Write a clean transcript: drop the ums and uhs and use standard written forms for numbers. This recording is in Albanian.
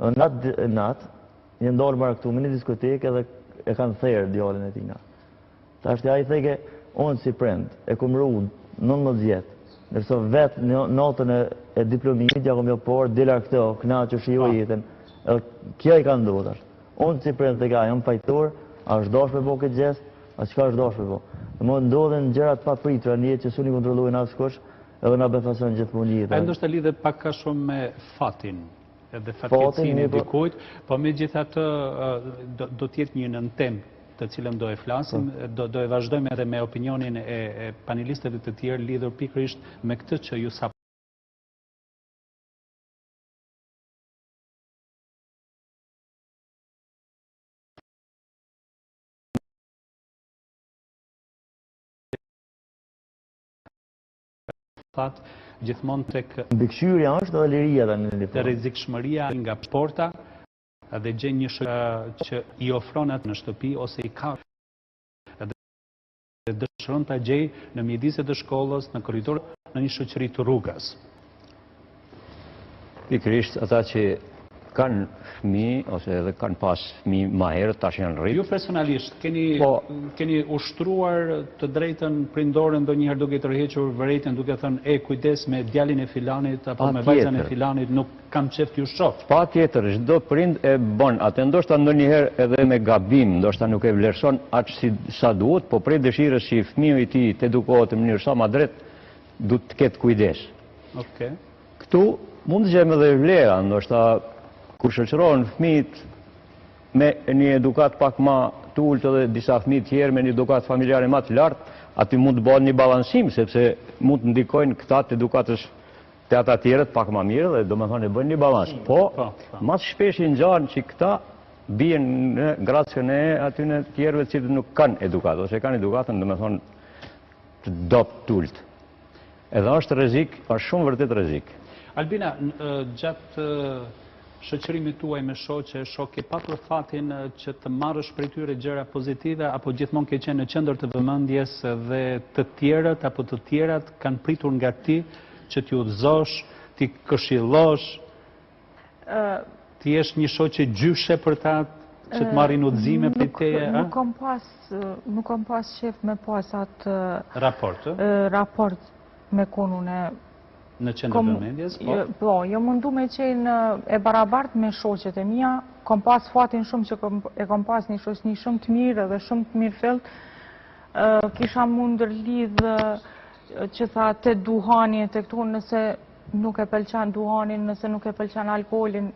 Natë, një ndorë marrë këtu me një diskotekë edhe e kanë therë djallin e tina. Ta është ja i theke, unë si prend, e kumë ru 19 vjetë, nërso vetë notën e diplomimit, ja kumë jo por, dila këto, këna që shio jetën, edhe kjo i ka ndodhër. Unë si prend të ka, jam pajtor, a është dosh me bo këtë gjest, a qka është dosh me bo. Dhe më ndodhen gjërat pa pritura një që su një kontrolluin asë kush, edhe nga befason gjithmonë jetën. A ndoshta lidhet pak ka shumë me fatin, edhe fatkeqësinë e dikujt, po megjithatë do të jetë një nëntem të cilën do e flasim, do e vazhdojmë edhe me opinionin e panelistëve të tjerë lidhur pikërisht me këtë që ju sapo thatë gjithmonë tek mbikëqyrja është edhe liria tani të rrezikshmëria nga sporta dhe gjen një shoqëri që i ofron atë në shtëpi ose i ka dhe dëshiron ta gjej në mjediset e shkollës, në korridor, në një shoqëri të rrugës. Pikërisht ata që kanë fëmijë ose edhe kanë pas fëmijë më herët tash janë rrit. Ju personalisht keni ushtruar të drejtën prindore ndonjëherë duke tërhequr vërejtjen duke thënë kujdes me djalin e filanit apo me vajzën e filanit, nuk kam qef t'ju shoh. Patjetër, çdo prind e bën atë, ndoshta ndonjëherë edhe me gabim, ndoshta nuk e vlerëson aq sa duhet, po prej dëshirës që fëmiu i tij të edukohet në mënyrë sa më drejt, duhet të ketë kujdes. Okej. Ktu mund të gjejmë edhe vlera, ndoshta kur shoqërohen fëmijët me një edukat pak më të ulët edhe disa fëmijë tjerë me një edukat familjare më të lartë, aty mund të bëhet një balansim, sepse mund të ndikojnë këta të edukatës të ata tjerët pak më mirë dhe domethënë e bëjnë një balans. Po, më shpesh i ngjan që këta bien në gracën e aty në tjerëve që nuk kanë edukat, ose kanë edukatën domethënë të dopt të ulët. Edhe është rrezik, është shumë vërtet rrezik. Albina, gjatë shoqërimit tuaj me shoqe, ke patur fatin që të marrësh prej tyre gjëra pozitive apo gjithmonë ke qenë në qendër të vëmendjes dhe të tjerët apo të tjerat kanë pritur nga ti që t'ju udhëzosh, t'i këshillosh, ti jesh një shoqe gjyshe për ta që të marrin udhëzime prej teje? Nuk kam pas shef me pas atë raport me konun e në qendër vëmendjes? Po, jo mundu me qenë e barabart me shoqet e mia, kam pas fatin shumë që e kam pas një shoqni shumë të mirë dhe shumë të mirë fillt. Kisha mundër lidh që tha te duhani e te këtu, nëse nuk e pëlqen duhanin, nëse nuk e pëlqen alkoolin,